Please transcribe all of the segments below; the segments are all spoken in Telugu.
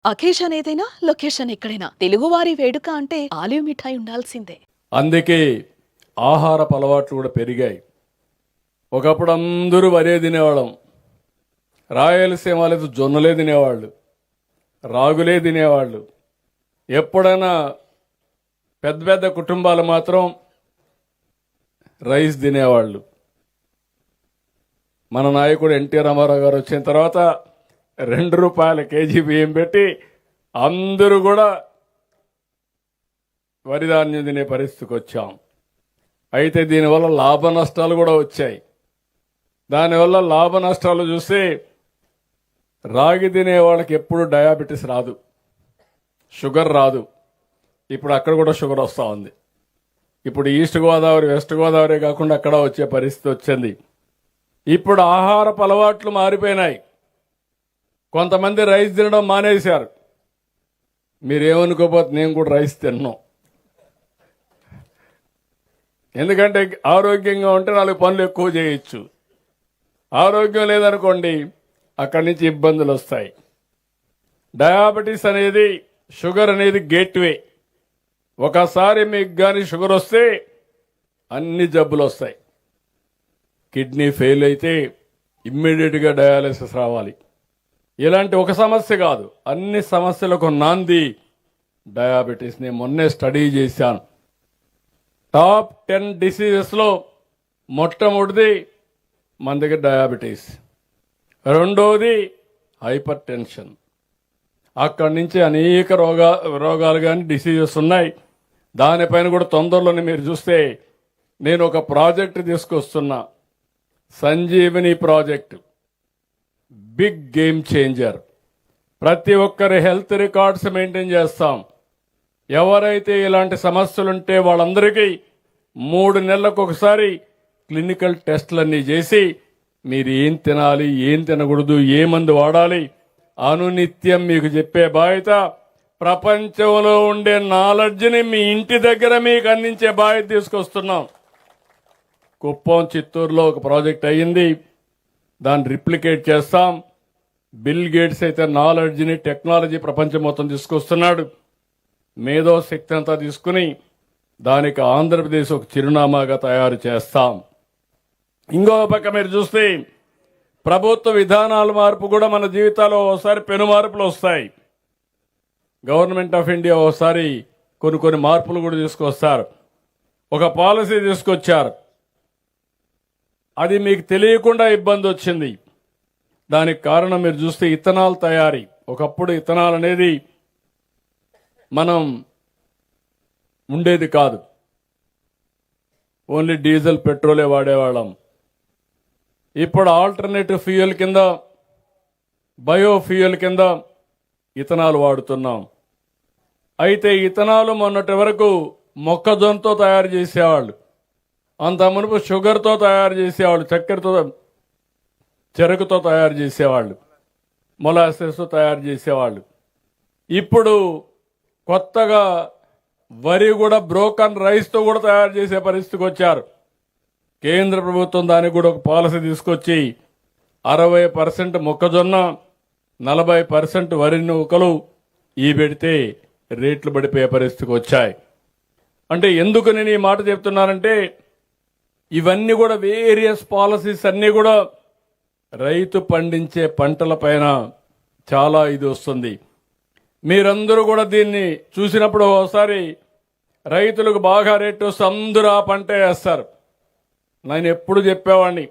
అకేషన్ ఏదైనా లొకేషన్ ఎక్కడైనా తెలుగువారి వేడుక అంటే ఆలివ్ మిఠాయి ఉండాల్సిందే. అందుకే ఆహారపు అలవాట్లు కూడా పెరిగాయి. ఒకప్పుడు అందరూ వరే తినేవాళ్ళం. రాయలసీమ వాళ్ళు జొన్నలే తినేవాళ్ళు, రాగులే తినేవాళ్ళు. ఎప్పుడైనా పెద్ద పెద్ద కుటుంబాలు మాత్రం రైస్ తినేవాళ్ళు. మన నాయకుడు ఎన్టీ రామారావు గారు వచ్చిన తర్వాత ₹2 కేజీ బియ్యం పెట్టి అందరూ కూడా వరి ధాన్యం తినే పరిస్థితికి వచ్చాం. అయితే దీనివల్ల లాభ నష్టాలు కూడా వచ్చాయి. దానివల్ల లాభ నష్టాలు చూస్తే రాగి తినే వాళ్ళకి ఎప్పుడు డయాబెటీస్ రాదు, షుగర్ రాదు. ఇప్పుడు అక్కడ కూడా షుగర్ వస్తూ ఉంది. ఇప్పుడు ఈస్ట్ గోదావరి వెస్ట్ గోదావరి కాకుండా అక్కడ వచ్చే పరిస్థితి వచ్చింది. ఇప్పుడు ఆహారపు అలవాట్లు మారిపోయినాయి. కొంతమంది రైస్ తినడం మానేశారు. మీరేమనుకోపోతే నేను కూడా రైస్ తిన్నాను. ఎందుకంటే ఆరోగ్యంగా ఉంటే 4 పనులు ఎక్కువ చేయొచ్చు. ఆరోగ్యం లేదనుకోండి అక్కడి నుంచి ఇబ్బందులు వస్తాయి. డయాబెటీస్ అనేది, షుగర్ అనేది గేట్వే. ఒకసారి మీకు కానీ షుగర్ వస్తే అన్ని జబ్బులు వస్తాయి. కిడ్నీ ఫెయిల్ అయితే ఇమ్మీడియట్గా డయాలసిస్ రావాలి. ఇలాంటి ఒక సమస్య కాదు, అన్ని సమస్యలకు నాంది డయాబెటీస్. నేను మొన్నే స్టడీ చేశాను. టాప్ 10 డిసీజెస్లో మొట్టమొదటిది మన దగ్గర డయాబెటీస్, రెండవది హైపర్ టెన్షన్. అక్కడి నుంచి అనేక రోగాలు కానీ డిసీజెస్ ఉన్నాయి. దానిపైన కూడా తొందరలోనే మీరు చూస్తే నేను ఒక ప్రాజెక్ట్ తీసుకొస్తున్నా, Sanjeevani project. Big game changer. ప్రతి ఒక్కరి హెల్త్ రికార్డ్స్ మెయింటైన్ చేస్తాం. ఎవరైతే ఇలాంటి సమస్యలుంటే వాళ్ళందరికీ 3 నెలలకు ఒకసారి క్లినికల్ టెస్టులన్నీ చేసి మీరు ఏం తినాలి, ఏం తినకూడదు, ఏ మందు వాడాలి అనునిత్యం మీకు చెప్పే బాధ్యత, ప్రపంచంలో ఉండే నాలెడ్జ్ని మీ ఇంటి దగ్గర మీకు అందించే బాధ్యత తీసుకొస్తున్నాం. కుప్పం, చిత్తూరులో ఒక ప్రాజెక్ట్ అయ్యింది. దాన్ని రిప్లికేట్ చేస్తాం. బిల్ గేట్స్ అయితే నాలెడ్జ్ని, టెక్నాలజీ ప్రపంచం మొత్తం తీసుకొస్తున్నాడు. మేధో శక్తి అంతా తీసుకుని దానికి ఆంధ్రప్రదేశ్ ఒక చిరునామాగా తయారు చేస్తాం. ఇంకో పక్క మీరు చూస్తే ప్రభుత్వ విధానాల మార్పు కూడా మన జీవితాల్లో ఒకసారి పెను మార్పులు వస్తాయి. గవర్నమెంట్ ఆఫ్ ఇండియా ఒకసారి కొన్ని మార్పులు కూడా తీసుకొస్తారు. ఒక పాలసీ తీసుకొచ్చారు. అది మీకు తెలియకుండా ఇబ్బంది వచ్చింది. దానికి కారణం మీరు చూస్తే ఇథనాల్ తయారీ. ఒకప్పుడు ఇథనాల్ అనేది మనం ఉండేది కాదు, ఓన్లీ డీజిల్, పెట్రోలే వాడేవాళ్ళం. ఇప్పుడు ఆల్టర్నేటివ్ ఫ్యూయల్ కింద, బయోఫ్యూయల్ కింద ఇథనాల్ వాడుతున్నాం. అయితే ఇథనాల్ మొన్నటి వరకు మొక్కజొన్నతో తయారు చేసేవాళ్ళు, అంత మునుపు షుగర్తో తయారు చేసేవాళ్ళు, చక్కెరతో, చెరుకుతో తయారు చేసేవాళ్ళు, మొలాసెస్తో తయారు చేసేవాళ్ళు. ఇప్పుడు కొత్తగా వరి కూడా బ్రోకన్ రైస్తో కూడా తయారు చేసే పరిస్థితికి వచ్చారు. కేంద్ర ప్రభుత్వం దానికి కూడా ఒక పాలసీ తీసుకొచ్చి 60% మొక్కజొన్న, 40% వరి నూకలు ఈ పెడితే రేట్లు పడిపోయే పరిస్థితికి వచ్చాయి. అంటే ఎందుకు నేను ఈ మాట చెప్తున్నానంటే ఇవన్నీ కూడా వేరియస్ పాలసీస్ అన్నీ కూడా రైతు పండించే పంటల పైన చాలా ఇది వస్తుంది. మీరందరూ కూడా దీన్ని చూసినప్పుడు ఒకసారి రైతులకు బాగా రేటు వస్తే అందరూ ఆ పంట వేస్తారు. నేను ఎప్పుడు చెప్పేవాడిని,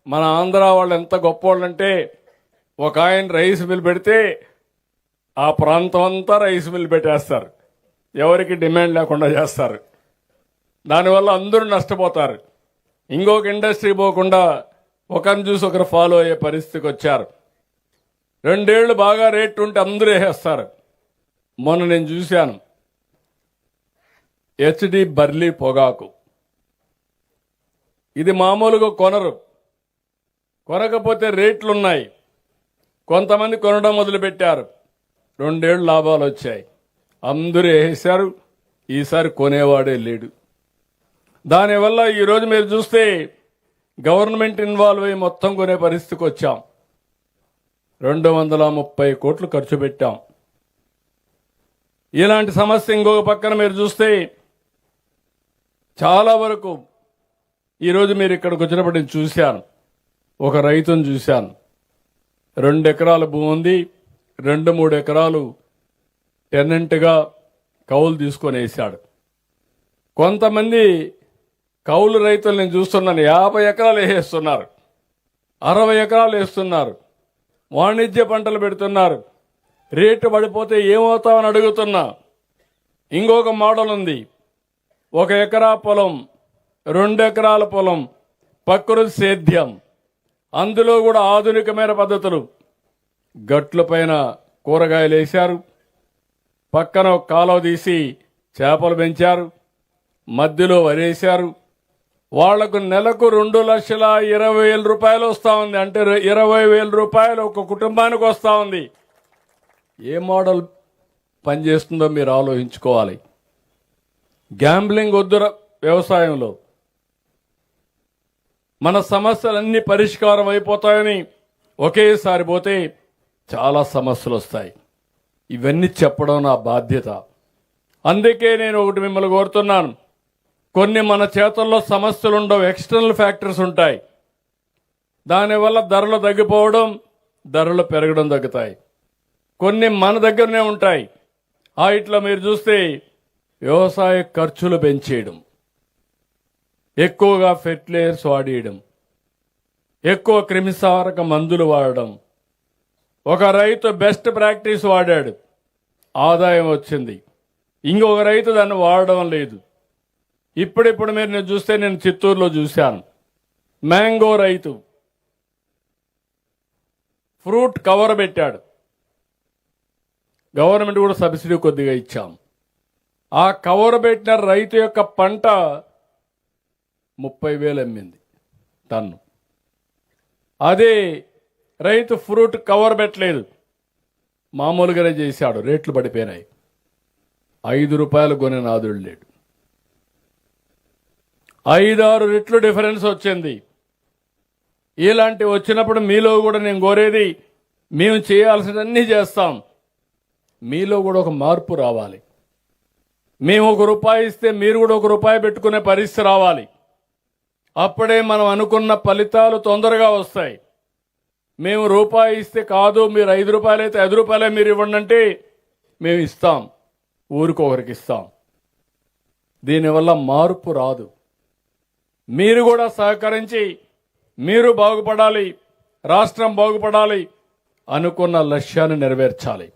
మన ఆంధ్ర వాళ్ళు ఎంత గొప్పవాళ్ళు అంటే, ఒక ఆయన రైస్ మిల్ పెడితే ఆ ప్రాంతం అంతా రైస్ మిల్ పెట్టేస్తారు. ఎవరికి డిమాండ్ లేకుండా చేస్తారు. దానివల్ల అందరూ నష్టపోతారు. ఇంకొక ఇండస్ట్రీ పోకుండా ఒకరిని చూసి ఒకరు ఫాలో అయ్యే పరిస్థితికి వచ్చారు. 2 ఏళ్లు బాగా రేటు ఉంటే అందరూ వేసేస్తారు. మొన్న నేను చూశాను, హెచ్డి బర్లీ పొగాకు. ఇది మామూలుగా కొనరు, కొనకపోతే రేట్లున్నాయి. కొంతమంది కొనడం మొదలుపెట్టారు. 2 ఏళ్లు లాభాలు వచ్చాయి. అందరూ వేసేశారు. ఈసారి కొనేవాడే లేడు. దానివల్ల ఈరోజు మీరు చూస్తే గవర్నమెంట్ ఇన్వాల్వ్ అయ్యి మొత్తం కొనే పరిస్థితికి వచ్చాం. 230 కోట్లు ఖర్చు పెట్టాం. ఇలాంటి సమస్య ఇంకొక పక్కన మీరు చూస్తే చాలా వరకు ఈరోజు మీరు ఇక్కడికి వచ్చినప్పుడు నేను చూశాను, ఒక రైతును చూశాను. 2 ఎకరాల భూమి ఉంది, 2-3 ఎకరాలు టెనెంట్గా కౌలు తీసుకొని వేశాడు. కొంతమంది కౌలు రైతులు నేను చూస్తున్నాను 50 ఎకరాలు వేసేస్తున్నారు, 60 ఎకరాలు వేస్తున్నారు, వాణిజ్య పంటలు పెడుతున్నారు. రేటు పడిపోతే ఏమవుతామని అడుగుతున్నా. ఇంకొక మోడల్ ఉంది, 1 ఎకరా పొలం, 2 ఎకరాల పొలం, ప్రకృతి సేద్యం, అందులో కూడా ఆధునికమైన పద్ధతులు. గట్ల పైన కూరగాయలు వేశారు, పక్కన ఒక కాలువ తీసి చేపలు పెంచారు, మధ్యలో వరేశారు. వాళ్లకు నెలకు 2,20,000 రూపాయలు వస్తా ఉంది. అంటే 20,000 రూపాయలు ఒక కుటుంబానికి వస్తా ఉంది. ఏ మోడల్ పనిచేస్తుందో మీరు ఆలోచించుకోవాలి. గ్యాంబ్లింగ్ వద్దు వ్యవసాయంలో. మన సమస్యలన్నీ పరిష్కారం అయిపోతాయని ఒకేసారి పోతే చాలా సమస్యలు వస్తాయి. ఇవన్నీ చెప్పడం నా బాధ్యత. అందుకే నేను ఒకటి మిమ్మల్ని కోరుతున్నాను, కొన్ని మన చేతుల్లో సమస్యలు ఉండవు, ఎక్స్టర్నల్ ఫ్యాక్టర్స్ ఉంటాయి. దానివల్ల ధరలు తగ్గిపోవడం, ధరలు పెరగడం తగ్గుతాయి. కొన్ని మన దగ్గరనే ఉంటాయి. ఇట్లా మీరు చూస్తే వ్యవసాయ ఖర్చులు పెంచేయడం, ఎక్కువగా ఫెర్టిలైజర్స్ వాడేయడం, ఎక్కువ క్రిమిసారక మందులు వాడడం. ఒక రైతు బెస్ట్ ప్రాక్టీస్ వాడాడు, ఆదాయం వచ్చింది. ఇంకొక రైతు దాన్ని వాడడం లేదు. ఇప్పుడిప్పుడు నేను చూస్తే నేను చిత్తూరులో చూశాను, మ్యాంగో రైతు ఫ్రూట్ కవర్ పెట్టాడు. గవర్నమెంట్ కూడా సబ్సిడీ కొద్దిగా ఇచ్చాం. ఆ కవర్ పెట్టిన రైతు యొక్క పంట 30,000 అమ్మింది టన్ను. అదే రైతు ఫ్రూట్ కవర్ పెట్టలేదు, మామూలుగానే చేశాడు, రేట్లు పడిపోయినాయి. 5 రూపాయలు కొనే నాదుడు లేడు. 5-6 రెట్లు డిఫరెన్స్ వచ్చింది. ఇలాంటి వచ్చినప్పుడు మీలో కూడా నేను కోరేది, మేము చేయాల్సినవన్నీ చేస్తాం, మీలో కూడా ఒక మార్పు రావాలి. మేము 1 రూపాయి ఇస్తే మీరు కూడా 1 రూపాయి పెట్టుకునే పరిస్థితి రావాలి. అప్పుడే మనం అనుకున్న ఫలితాలు తొందరగా వస్తాయి. మేము రూపాయి ఇస్తే కాదు, మీరు 5 రూపాయలు అయితే 5 రూపాయలే మీరు ఇవ్వండి అంటే మేము ఇస్తాం, ఊరికొకరికి ఇస్తాం. దీనివల్ల మార్పు రాదు. మీరు కూడా సహకరించి మీరు బాగుపడాలి, రాష్ట్రం బాగుపడాలి, అనుకున్న లక్ష్యాన్ని నెరవేర్చాలి.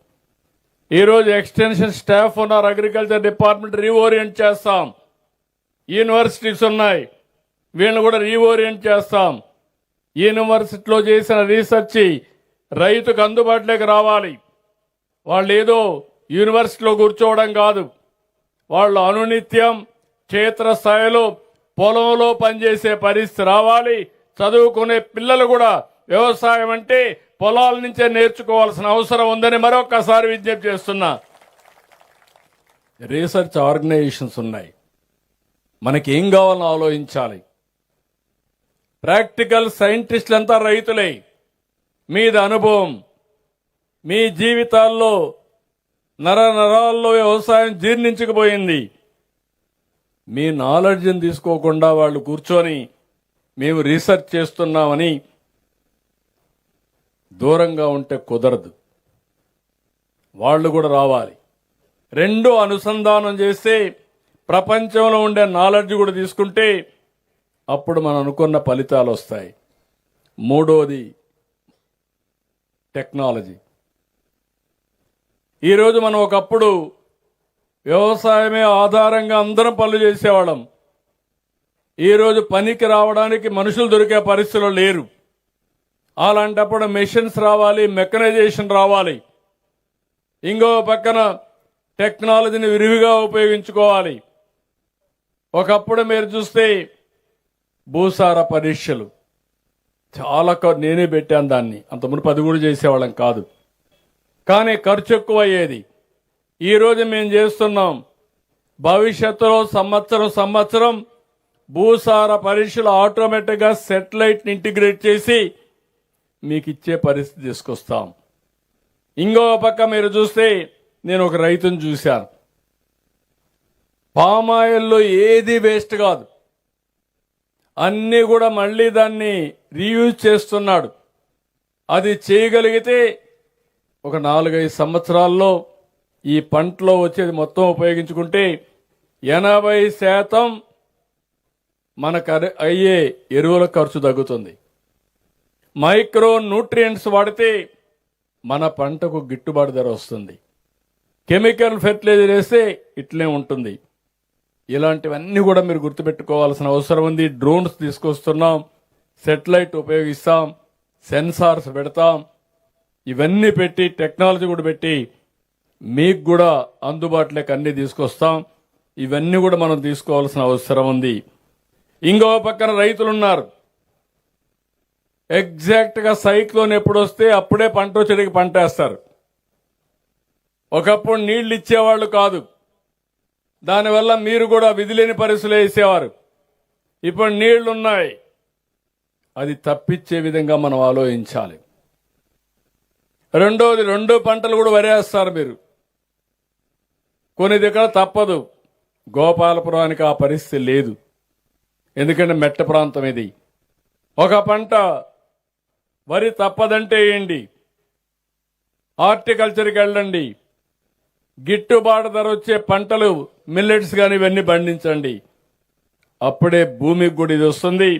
ఈరోజు ఎక్స్టెన్షన్ స్టాఫ్ ఉన్నారు, అగ్రికల్చర్ డిపార్ట్మెంట్ రీఓరియంట్ చేస్తాం. యూనివర్సిటీస్ ఉన్నాయి, వీళ్ళని కూడా రీఓరియంట్ చేస్తాం. యూనివర్సిటీలో చేసిన రీసెర్చ్ రైతుకు అందుబాటులోకి రావాలి. వాళ్ళు ఏదో యూనివర్సిటీలో కూర్చోవడం కాదు, వాళ్ళు అనునిత్యం క్షేత్రస్థాయిలో పొలంలో పనిచేసే పరిస్థితి రావాలి. చదువుకునే పిల్లలు కూడా వ్యవసాయం అంటే పొలాల నుంచే నేర్చుకోవాల్సిన అవసరం ఉందని మరొకసారి విజ్ఞప్తి చేస్తున్నా. రీసెర్చ్ ఆర్గనైజేషన్స్ ఉన్నాయి, మనకి ఏం కావాలని ఆలోచించాలి. ప్రాక్టికల్ సైంటిస్టులంతా రైతులే. మీద అనుభవం, మీ జీవితాల్లో నరాల్లో వ్యవసాయం జీర్ణించుకుపోయింది. మీ నాలెడ్జ్ని తీసుకోకుండా వాళ్ళు కూర్చొని మేము రీసెర్చ్ చేస్తున్నామని దూరంగా ఉంటే కుదరదు. వాళ్ళు కూడా రావాలి. రెండు అనుసంధానం చేస్తే ప్రపంచంలో ఉండే నాలెడ్జ్ కూడా తీసుకుంటే అప్పుడు మనం అనుకున్న ఫలితాలు వస్తాయి. మూడోది టెక్నాలజీ. ఈరోజు మనం ఒకప్పుడు వ్యవసాయమే ఆధారంగా అందరం పనులు చేసేవాళ్ళం. ఈరోజు పనికి రావడానికి మనుషులు దొరికే పరిస్థితులు లేరు. అలాంటప్పుడు మెషిన్స్ రావాలి, మెకనైజేషన్ రావాలి. ఇంకో పక్కన టెక్నాలజీని విరివిగా ఉపయోగించుకోవాలి. ఒకప్పుడు మీరు చూస్తే భూసార పరీక్షలు చాలా నేనే పెట్టాను దాన్ని, అంతకుముందు 10 కూడా చేసేవాళ్ళం కాదు, కానీ ఖర్చు ఎక్కువ అయ్యేది. ఈరోజు మేము చేస్తున్నాం. భవిష్యత్తులో సంవత్సరం భూసార పరీక్షలు ఆటోమేటిక్గా సెటిలైట్ని ఇంటిగ్రేట్ చేసి మీకు ఇచ్చే పరిస్థితి తీసుకొస్తాం. ఇంకో పక్క మీరు చూస్తే నేను ఒక రైతును చూశాను. పామాయిల్లో ఏది వేస్ట్ కాదు, అన్నీ కూడా మళ్ళీ దాన్ని రీయూజ్ చేస్తున్నాడు. అది చేయగలిగితే ఒక 4-5 సంవత్సరాల్లో ఈ పంటలో వచ్చేది మొత్తం ఉపయోగించుకుంటే 80% మనకు అయ్యే ఎరువుల ఖర్చు తగ్గుతుంది. మైక్రో న్యూట్రియంట్స్ వాడితే మన పంటకు గిట్టుబాటు ధర వస్తుంది. కెమికల్ ఫెర్టిలైజర్ వేస్తే ఇట్లే ఉంటుంది. ఇలాంటివన్నీ కూడా మీరు గుర్తుపెట్టుకోవాల్సిన అవసరం ఉంది. డ్రోన్స్ తీసుకొస్తున్నాం, సెటిలైట్ ఉపయోగిస్తాం, సెన్సార్స్ పెడతాం, ఇవన్నీ పెట్టి టెక్నాలజీ కూడా పెట్టి మీకు కూడా అందుబాటులోకి అన్ని తీసుకొస్తాం. ఇవన్నీ కూడా మనం తీసుకోవాల్సిన అవసరం ఉంది. ఇంకో పక్కన రైతులున్నారు, ఎగ్జాక్ట్గా సైక్లోన్ ఎప్పుడు వస్తే అప్పుడే పంట వచ్చేటికి పంట వేస్తారు. ఒకప్పుడు నీళ్లు ఇచ్చేవాళ్ళు కాదు, దానివల్ల మీరు కూడా విధిలేని పరిస్థితులు వేసేవారు. ఇప్పుడు నీళ్లున్నాయి, అది తప్పించే విధంగా మనం ఆలోచించాలి. రెండోది, 2 పంటలు కూడా వరేస్తారు మీరు. కొన్ని దగ్గర తప్పదు, గోపాలపురానికి ఆ పరిస్థితి లేదు, ఎందుకంటే మెట్ట ప్రాంతం ఇది. ఒక పంట వరి తప్పదంటే ఏంటి, హార్టికల్చర్కి వెళ్ళండి, గిట్టుబాటు ధర వచ్చే పంటలు మిల్లెట్స్ కానీ ఇవన్నీ పండించండి. అప్పుడే భూమికి కూడా ఇది వస్తుంది,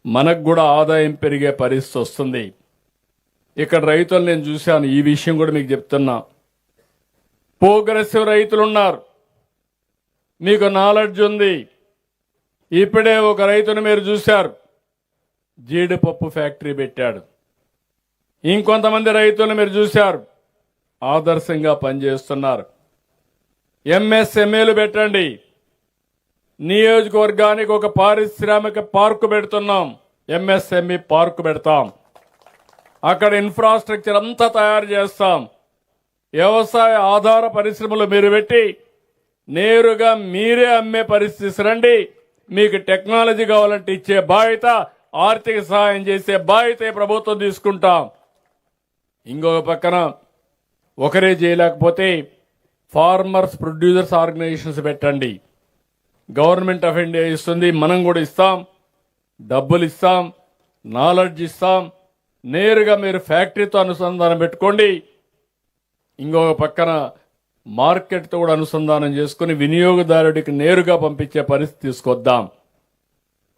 మనకు కూడా ఆదాయం పెరిగే పరిస్థితి వస్తుంది. ఇక్కడ రైతులు నేను చూశాను, ఈ విషయం కూడా మీకు చెప్తున్నా. ప్రోగ్రెసివ్ రైతులున్నారు, మీకు నాలెడ్జ్ ఉంది. ఇప్పుడే ఒక రైతును మీరు చూశారు, జీడిపప్పు ఫ్యాక్టరీ పెట్టాడు. ఇంకొంతమంది రైతులను మీరు చూశారు, ఆదర్శంగా పనిచేస్తున్నారు. ఎంఎస్ఎంఏలు పెట్టండి. నియోజకవర్గానికి ఒక పారిశ్రామిక పార్కు పెడుతున్నాం, ఎంఎస్ఎంఈ పార్కు పెడతాం. అక్కడ ఇన్ఫ్రాస్ట్రక్చర్ అంతా తయారు చేస్తాం. వ్యవసాయ ఆధార పరిశ్రమలు మీరు పెట్టి నేరుగా మీరే అమ్మే పరిస్థితి రండి. మీకు టెక్నాలజీ కావాలంటే ఇచ్చే బాధ్యత, ఆర్థిక సహాయం చేసే బాధ్యత ప్రభుత్వం తీసుకుంటాం. ఇంకొక పక్కన ఒకరే చేయలేకపోతే ఫార్మర్స్ ప్రొడ్యూసర్స్ ఆర్గనైజేషన్స్ పెట్టండి. గవర్నమెంట్ ఆఫ్ ఇండియా ఇస్తుంది, మనం కూడా ఇస్తాం, డబ్బులు ఇస్తాం, నాలెడ్జ్ ఇస్తాం. నేరుగా మీరు ఫ్యాక్టరీతో అనుసంధానం పెట్టుకోండి. ఇంకొక పక్కన మార్కెట్తో కూడా అనుసంధానం చేసుకుని వినియోగదారుడికి నేరుగా పంపించే పరిస్థితి తీసుకొద్దాం.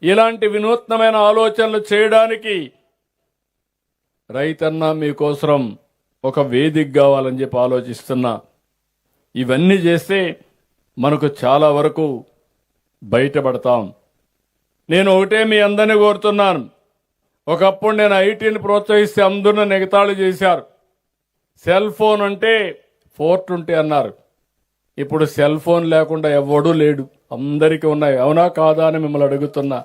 ఇలాంటి వినూత్నమైన ఆలోచనలు చేయడానికి రైతన్న మీకోసం ఒక వేదిక కావాలని చెప్పి ఆలోచిస్తున్నా. ఇవన్నీ చేస్తే మనకు చాలా వరకు బయటపడతాం. నేను ఒకటే మీ అందరినీ కోరుతున్నాను, ఒకప్పుడు నేను ఐటీని ప్రోత్సహిస్తే అందరూ నెగతాళి చేశారు. సెల్ ఫోన్ అంటే 420 అన్నారు. ఇప్పుడు సెల్ ఫోన్ లేకుండా ఎవడూ లేడు, అందరికీ ఉన్నాయి. అవునా కాదా అని మిమ్మల్ని అడుగుతున్నా.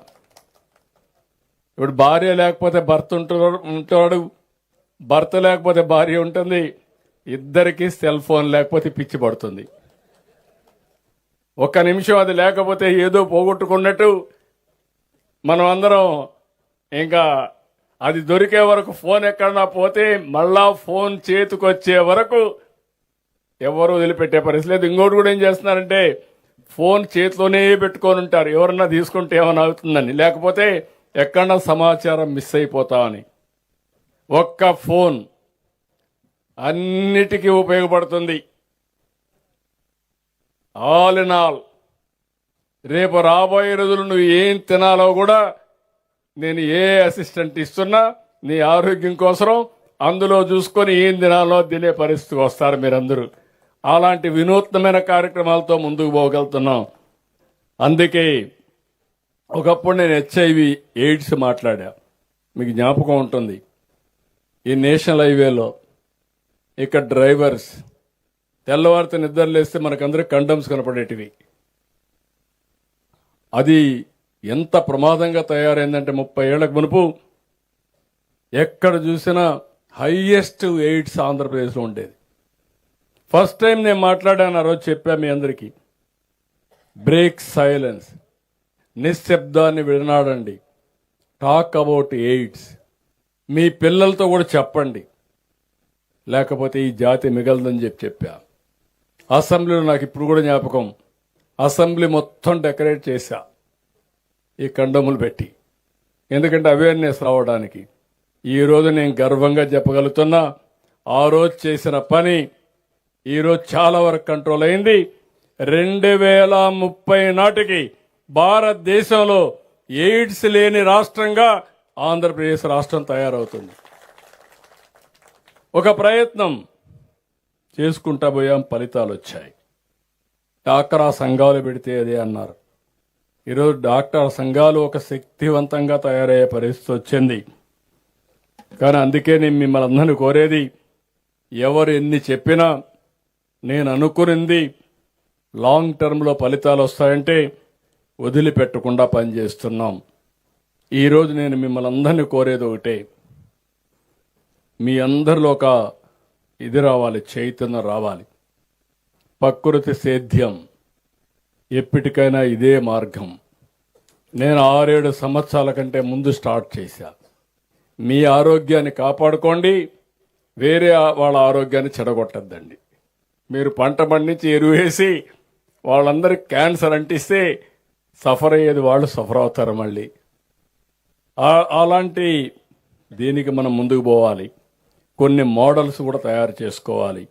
ఇప్పుడు భార్య లేకపోతే భర్త ఉంటాడు, భర్త లేకపోతే భార్య ఉంటుంది, ఇద్దరికి సెల్ ఫోన్ లేకపోతే పిచ్చి పడుతుంది. ఒక్క నిమిషం అది లేకపోతే ఏదో పోగొట్టుకున్నట్టు మనం అందరం ఇంకా అది దొరికే వరకు, ఫోన్ ఎక్కడన్నా పోతే మళ్ళా ఫోన్ చేతికొచ్చే వరకు ఎవరు వదిలిపెట్టే పరిస్థితి లేదు. ఇంకోటి కూడా ఏం చేస్తున్నారంటే ఫోన్ చేతిలోనే పెట్టుకొని ఉంటారు, ఎవరన్నా తీసుకుంటే ఏమైనా అవుతుందని, లేకపోతే ఎక్కడన్నా సమాచారం మిస్ అయిపోతామని. ఒక్క ఫోన్ అన్నిటికీ ఉపయోగపడుతుంది. ఆల్ ఇన్ ఆల్ రేపు రాబోయే రోజులు నువ్వు ఏం తినాలో కూడా నేను ఏ అసిస్టెంట్ ఇస్తున్నా నీ ఆరోగ్యం కోసం అందులో చూసుకొని ఏం తినాలో తినే పరిస్థితికి వస్తారు మీరందరూ. అలాంటి వినూత్నమైన కార్యక్రమాలతో ముందుకు పోగలుగుతున్నాం. అందుకే ఒకప్పుడు నేను హెచ్ఐవి ఎయిడ్స్ మాట్లాడా, మీకు జ్ఞాపకం ఉంటుంది. ఈ నేషనల్ హైవేలో ఇక్కడ డ్రైవర్స్ తెల్లవారితో నిద్రలేస్తే మనకందరికి కండమ్స్ కనపడేటివి. అది ఎంత ప్రమాదంగా తయారైందంటే 30 ఏళ్లకు మునుపు ఎక్కడ చూసినా హైయెస్ట్ ఎయిడ్స్ ఆంధ్రప్రదేశ్లో ఉండేది. ఫస్ట్ టైం నేను మాట్లాడాను, ఆ రోజు చెప్పా మీ అందరికీ, బ్రేక్ సైలెన్స్, నిశ్శబ్దాన్ని విడనాడండి, టాక్ అబౌట్ ఎయిడ్స్. మీ పిల్లలతో కూడా చెప్పండి, లేకపోతే ఈ జాతి మిగలదని చెప్పా. అసెంబ్లీలో నాకు ఇప్పుడు కూడా జ్ఞాపకం, అసెంబ్లీ మొత్తం డెకరేట్ చేశా ఈ కండములు పెట్టి, ఎందుకంటే అవేర్నెస్ రావడానికి. ఈరోజు నేను గర్వంగా చెప్పగలుగుతున్నా, ఆ రోజు చేసిన పని ఈరోజు చాలా వరకు కంట్రోల్ అయింది. 2030 నాటికి భారతదేశంలో ఎయిడ్స్ లేని రాష్ట్రంగా ఆంధ్రప్రదేశ్ రాష్ట్రం తయారవుతుంది. ఒక ప్రయత్నం చేసుకుంటా పోయాం, ఫలితాలు వచ్చాయి. డాక్టర్ సంఘాలు పెడితే అదే అన్నారు. ఈరోజు డాక్టర్ సంఘాలు ఒక శక్తివంతంగా తయారయ్యే పరిస్థితి వచ్చింది. కానీ అందుకే నేను మిమ్మల్ని అందరినీ కోరేది, ఎవరు ఎన్ని చెప్పినా నేను అనుకునింది లాంగ్ టర్మ్లో ఫలితాలు వస్తాయంటే వదిలిపెట్టకుండా పనిచేస్తున్నాం. ఈరోజు నేను మిమ్మల్ని అందరినీ కోరేది ఒకటే, మీ అందరిలో ఒక ఇది రావాలి, చైతన్యం రావాలి. ప్రకృతి సేద్యం ఎప్పటికైనా ఇదే మార్గం. నేను 6-7 సంవత్సరాల కంటే ముందు స్టార్ట్ చేశా. మీ ఆరోగ్యాన్ని కాపాడుకోండి, వేరే వాళ్ళ ఆరోగ్యాన్ని చెడగొట్టద్దండి. మీరు పంట పండించి ఎరువు వేసి వాళ్ళందరికీ క్యాన్సర్ అంటిస్తే సఫర్ అయ్యేది వాళ్ళు సఫర్ అవుతారు మళ్ళీ. అలాంటి దీనికి మనం ముందుకు పోవాలి. కొన్ని మోడల్స్ కూడా తయారు చేసుకోవాలి.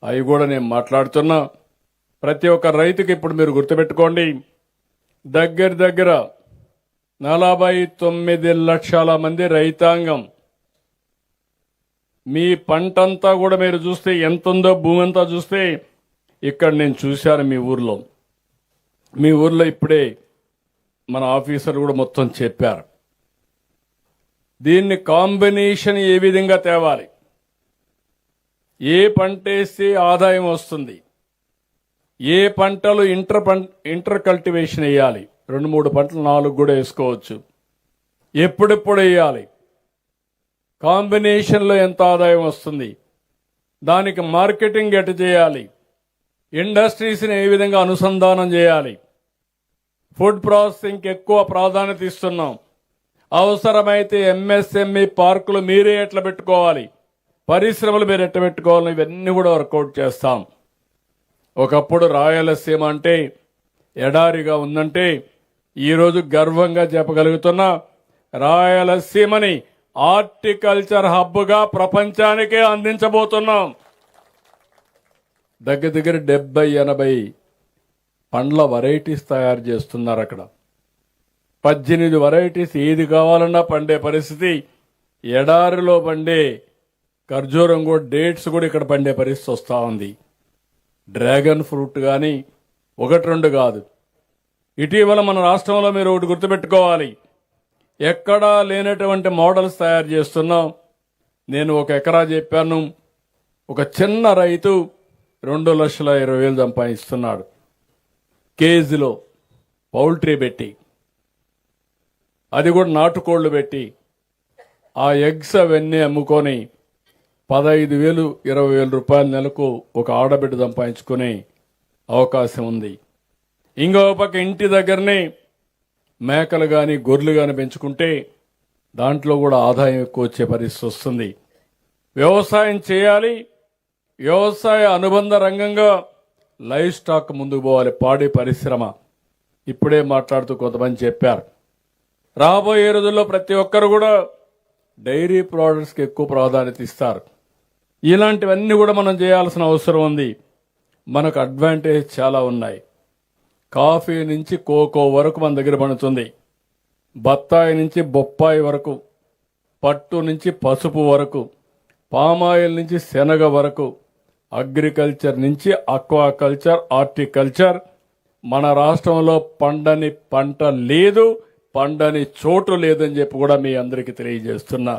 అవి కూడా నేను మాట్లాడుతున్నా. ప్రతి ఒక్క రైతుకి ఇప్పుడు మీరు గుర్తుపెట్టుకోండి, దగ్గర 49 లక్షల మంది రైతాంగం. మీ పంటంతా కూడా మీరు చూస్తే ఎంత ఉందో, భూమి అంతా చూస్తే ఇక్కడ నేను చూశాను మీ ఊర్లో ఇప్పుడే మన ఆఫీసర్ కూడా మొత్తం చెప్పారు. దీన్ని కాంబినేషన్ ఏ విధంగా తేవాలి, ఏ పంట వేస్తే ఆదాయం వస్తుంది, ఏ పంటలు ఇంటర్ కల్టివేషన్ వేయాలి, 2-3 పంటలు 4 కూడా వేసుకోవచ్చు, ఎప్పుడెప్పుడు వేయాలి, కాంబినేషన్లో ఎంత ఆదాయం వస్తుంది, దానికి మార్కెటింగ్ ఎటు చేయాలి, ఇండస్ట్రీస్ని ఏ విధంగా అనుసంధానం చేయాలి, ఫుడ్ ప్రాసెసింగ్కి ఎక్కువ ప్రాధాన్యత ఇస్తున్నాం. అవసరమైతే ఎంఎస్ఎంఈ పార్కులు మీరే ఎట్లా పెట్టుకోవాలి, పరిశ్రమలు మీరు ఎట్లా పెట్టుకోవాలి, ఇవన్నీ కూడా వర్కౌట్ చేస్తాం. ఒకప్పుడు రాయలసీమ అంటే ఎడారిగా ఉందంటే ఈరోజు గర్వంగా చెప్పగలుగుతున్నా, రాయలసీమని హార్టికల్చర్ హబ్గా ప్రపంచానికే అందించబోతున్నాం. దగ్గర 70-80 పండ్ల వెరైటీస్ తయారు చేస్తున్నారు అక్కడ. 18 వెరైటీస్ ఏది కావాలన్నా పండే పరిస్థితి. ఎడారిలో పండే ఖర్జూరం కూడా, డేట్స్ కూడా ఇక్కడ పండే పరిస్థితి వస్తూ ఉంది. డ్రాగన్ ఫ్రూట్ కానీ 1-2 కాదు. ఇటీవల మన రాష్ట్రంలో మీరు ఒకటి గుర్తుపెట్టుకోవాలి, ఎక్కడా లేనటువంటి మోడల్స్ తయారు చేస్తున్నాం. నేను 1 ఎకరా చెప్పాను, ఒక చిన్న రైతు 2,20,000 సంపాదిస్తున్నాడు. కేజీలో పౌల్ట్రీ పెట్టి, అది కూడా నాటుకోళ్లు పెట్టి, ఆ ఎగ్స్ అవన్నీ అమ్ముకొని 15,000, 20,000 రూపాయల నెలకు ఒక ఆడబిడ్డ సంపాదించుకునే అవకాశం ఉంది. ఇంకో పక్క ఇంటి దగ్గరనే మేకలు కానీ గొర్రెలు కానీ పెంచుకుంటే దాంట్లో కూడా ఆదాయం ఎక్కువ వచ్చే పరిస్థితి వస్తుంది. వ్యవసాయం చేయాలి, వ్యవసాయ అనుబంధ రంగంగా లైవ్ స్టాక్ ముందుకు పోవాలి, పాడి పరిశ్రమ. ఇప్పుడే మాట్లాడుతూ కొంతమంది చెప్పారు, రాబోయే రోజుల్లో ప్రతి ఒక్కరు కూడా డైరీ ప్రోడక్ట్స్కి ఎక్కువ ప్రాధాన్యత ఇస్తారు. ఇలాంటివన్నీ కూడా మనం చేయాల్సిన అవసరం ఉంది. మనకు అడ్వాంటేజ్ చాలా ఉన్నాయి. కాఫీ నుంచి కోకో వరకు మన దగ్గర పండుతుంది, బత్తాయి నుంచి బొప్పాయి వరకు, పట్టు నుంచి పసుపు వరకు, పామాయిల్ నుంచి శనగ వరకు, అగ్రికల్చర్ నుంచి అక్వాకల్చర్, హార్టికల్చర్. మన రాష్ట్రంలో పండని పంట లేదు, పండని చోటు లేదని చెప్పి కూడా మీ అందరికీ తెలియజేస్తున్నా.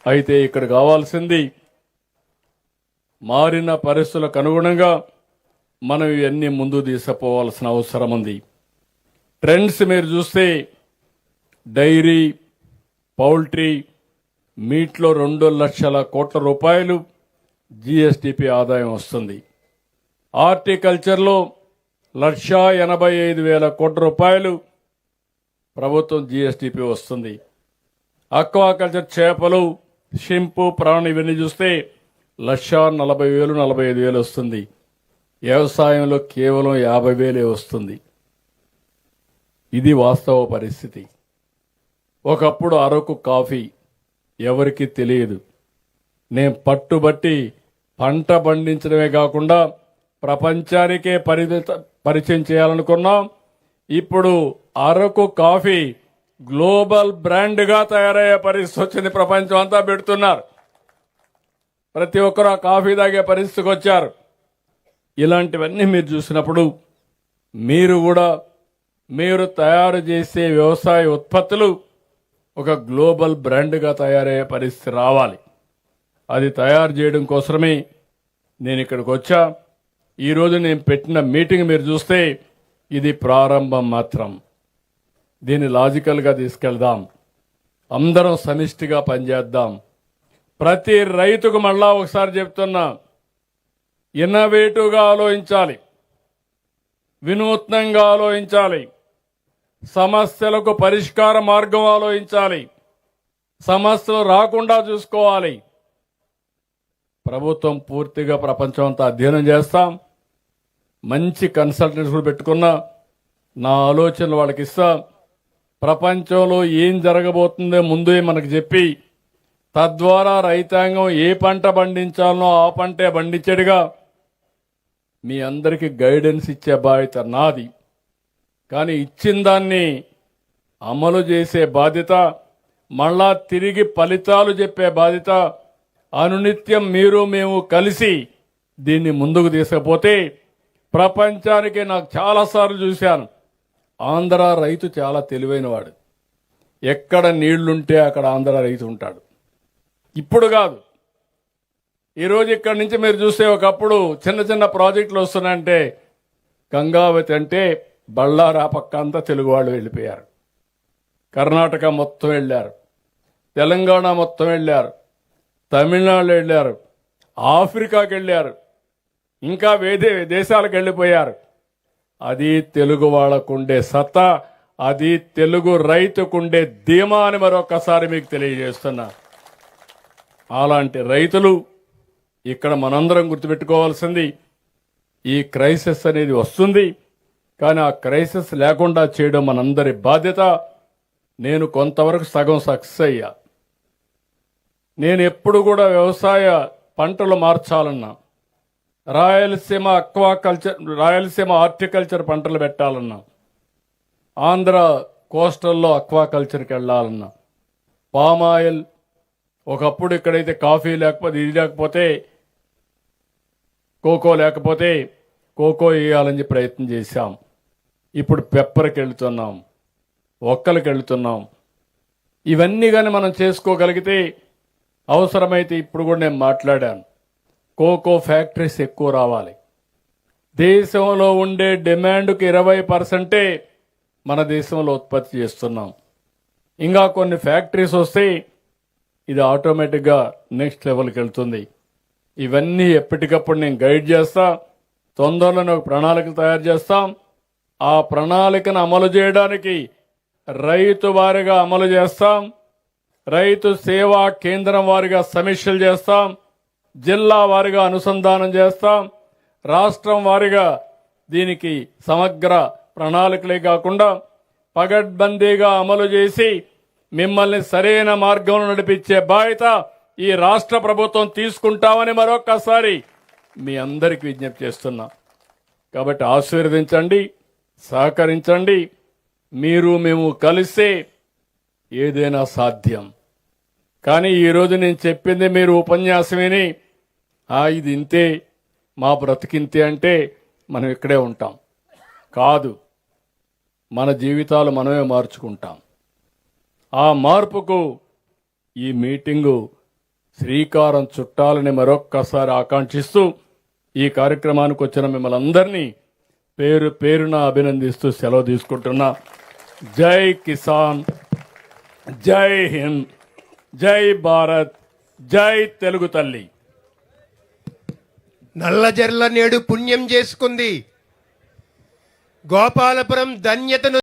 అయితే ఇక్కడ కావాల్సింది మారిన పరిస్థితులకు అనుగుణంగా మనం ఇవన్నీ ముందు తీసుకుపోవాల్సిన అవసరం ఉంది. ట్రెండ్స్ మీరు చూస్తే డైరీ, పౌల్ట్రీ, మీట్లో 2 లక్షల కోట్ల రూపాయలు జీఎస్టీపీ ఆదాయం వస్తుంది. హార్టికల్చర్లో 1,85,000 కోట్ల రూపాయలు ప్రభుత్వం జీఎస్టీపీ వస్తుంది. అక్వాకల్చర్ చేపలు, షింపు, ప్రాణి ఇవన్నీ చూస్తే 1,40,000, 45,000 వస్తుంది. వ్యవసాయంలో కేవలం 50,000 వస్తుంది. ఇది వాస్తవ పరిస్థితి. ఒకప్పుడు అరకు కాఫీ ఎవరికి తెలియదు. నేను పట్టుబట్టి పంట పండించడమే కాకుండా ప్రపంచానికే పరిచయం చేయాలనుకున్నాం. ఇప్పుడు అరకు కాఫీ గ్లోబల్ బ్రాండ్గా తయారయ్యే పరిస్థితి వచ్చింది. ప్రపంచం అంతా పెడుతున్నారు. ప్రతి ఒక్కరు ఆ కాఫీ తాగే పరిస్థితికి వచ్చారు. ఇలాంటివన్నీ మీరు చూసినప్పుడు మీరు తయారు చేసే వ్యవసాయ ఉత్పత్తులు ఒక గ్లోబల్ బ్రాండ్గా తయారయ్యే పరిస్థితి రావాలి. అది తయారు చేయడం కోసమే నేను ఇక్కడికి వచ్చా. ఈరోజు నేను పెట్టిన మీటింగ్ మీరు చూస్తే ఇది ప్రారంభం మాత్రం. దీన్ని లాజికల్గా తీసుకెళ్దాం. అందరం సమిష్టిగా పనిచేద్దాం. ప్రతి రైతుకు మళ్ళా ఒకసారి చెప్తున్నా, ఇన్నోవేటివ్గా ఆలోచించాలి, వినూత్నంగా ఆలోచించాలి, సమస్యలకు పరిష్కార మార్గం ఆలోచించాలి, సమస్యలు రాకుండా చూసుకోవాలి. ప్రభుత్వం పూర్తిగా ప్రపంచం అంతా అధ్యయనం చేస్తాం. మంచి కన్సల్టెంట్స్ కూడా పెట్టుకున్నా. నా ఆలోచనలు వాళ్ళకి ఇస్తా. ప్రపంచంలో ఏం జరగబోతుందో ముందే మనకు చెప్పి, తద్వారా రైతాంగం ఏ పంట పండించాలనో ఆ పంటే పండించేడుగా మీ అందరికీ గైడెన్స్ ఇచ్చే బాధ్యత నాది. కానీ ఇచ్చిన దాన్ని అమలు చేసే బాధ్యత, మళ్ళా తిరిగి ఫలితాలు చెప్పే బాధ్యత అనునిత్యం మేము కలిసి దీన్ని ముందుకు తీసుకుపోతే ప్రపంచానికి నాకు చాలాసార్లు చూశాను. ఆంధ్ర రైతు చాలా తెలివైనవాడు. ఎక్కడ నీళ్లుంటే అక్కడ ఆంధ్ర రైతు ఉంటాడు. ఇప్పుడు కాదు, ఈరోజు ఇక్కడి నుంచి మీరు చూస్తే ఒకప్పుడు చిన్న చిన్న ప్రాజెక్టులు వస్తున్నాయంటే గంగావతి అంటే బళ్ళారా పక్క అంతా తెలుగు వాళ్ళు వెళ్ళిపోయారు. కర్ణాటక మొత్తం వెళ్ళారు, తెలంగాణ మొత్తం వెళ్ళారు, తమిళనాడు వెళ్ళారు, ఆఫ్రికాకి వెళ్ళారు, ఇంకా వేరే దేశాలకు వెళ్ళిపోయారు. అది తెలుగు వాళ్ళకుండే సత్తా, అది తెలుగు రైతుకుండే ధీమా అని మరొకసారి మీకు తెలియజేస్తున్నా. అలాంటి రైతులు ఇక్కడ మనందరం గుర్తుపెట్టుకోవాల్సింది, ఈ క్రైసిస్ అనేది వస్తుంది, కానీ ఆ క్రైసిస్ లేకుండా చేయడం మనందరి బాధ్యత. నేను కొంతవరకు సగం సక్సెస్ అయ్యా. నేను ఎప్పుడు కూడా వ్యవసాయ పంటలు మార్చాలన్నా, రాయలసీమ హార్టికల్చర్ పంటలు పెట్టాలన్నా, ఆంధ్ర కోస్టల్లో అక్వాకల్చర్కి వెళ్ళాలన్నా, పామాయిల్, ఒకప్పుడు ఇక్కడైతే కాఫీ లేకపోతే ఇది లేకపోతే కోకో లేకపోతే కోకో వేయాలని ప్రయత్నం చేశాం. ఇప్పుడు పెప్పర్కి వెళుతున్నాం, ఒక్కలకి వెళుతున్నాం. ఇవన్నీ కానీ మనం చేసుకోగలిగితే, అవసరమైతే ఇప్పుడు కూడా నేను మాట్లాడాను, కోకో ఫ్యాక్టరీస్ ఎక్కువ రావాలి. దేశంలో ఉండే డిమాండ్కు 20% మన దేశంలో ఉత్పత్తి చేస్తున్నాం. ఇంకా కొన్ని ఫ్యాక్టరీస్ వస్తే ఇది ఆటోమేటిక్గా నెక్స్ట్ లెవెల్కి వెళ్తుంది. ఇవన్నీ ఎప్పటికప్పుడు నేను గైడ్ చేస్తా. తొందరలోనే ఒక ప్రణాళిక తయారు చేస్తాం. ఆ ప్రణాళికను అమలు చేయడానికి రైతు వారిగా అమలు చేస్తాం, రైతు సేవా కేంద్రం వారిగా సమీక్షలు చేస్తాం, జిల్లా వారిగా అనుసంధానం చేస్తాం, రాష్ట్రం వారిగా దీనికి సమగ్ర ప్రణాళికలే కాకుండా పగడ్బందీగా అమలు చేసి మిమ్మల్ని సరైన మార్గంలో నడిపించే బాధ్యత ఈ రాష్ట్ర ప్రభుత్వం తీసుకుంటామని మరొక్కసారి మీ అందరికీ విజ్ఞప్తి చేస్తున్నా. కాబట్టి ఆశీర్వదించండి, సహకరించండి. మేము కలిస్తే ఏదైనా సాధ్యం. కానీ ఈరోజు నేను చెప్పింది మీరు ఉపన్యాసమేని ఇది ఇంతే, మా బ్రతికింతే అంటే మనం ఇక్కడే ఉంటాం. కాదు, మన జీవితాలు మనమే మార్చుకుంటాం. ఆ మార్పుకు ఈ మీటింగు శ్రీకారం చుట్టాలని మరొక్కసారి ఆకాంక్షిస్తూ ఈ కార్యక్రమానికి వచ్చిన మిమ్మల్ని అందరినీ పేరు పేరున అభినందిస్తూ సెలవు తీసుకుంటున్నా. జై కిసాన్, జై హింద్, జై భారత్, జై తెలుగు తల్లి. నల్లజర్ల నేడు పుణ్యం చేసుకుంది. గోపాలపురం ధన్యతను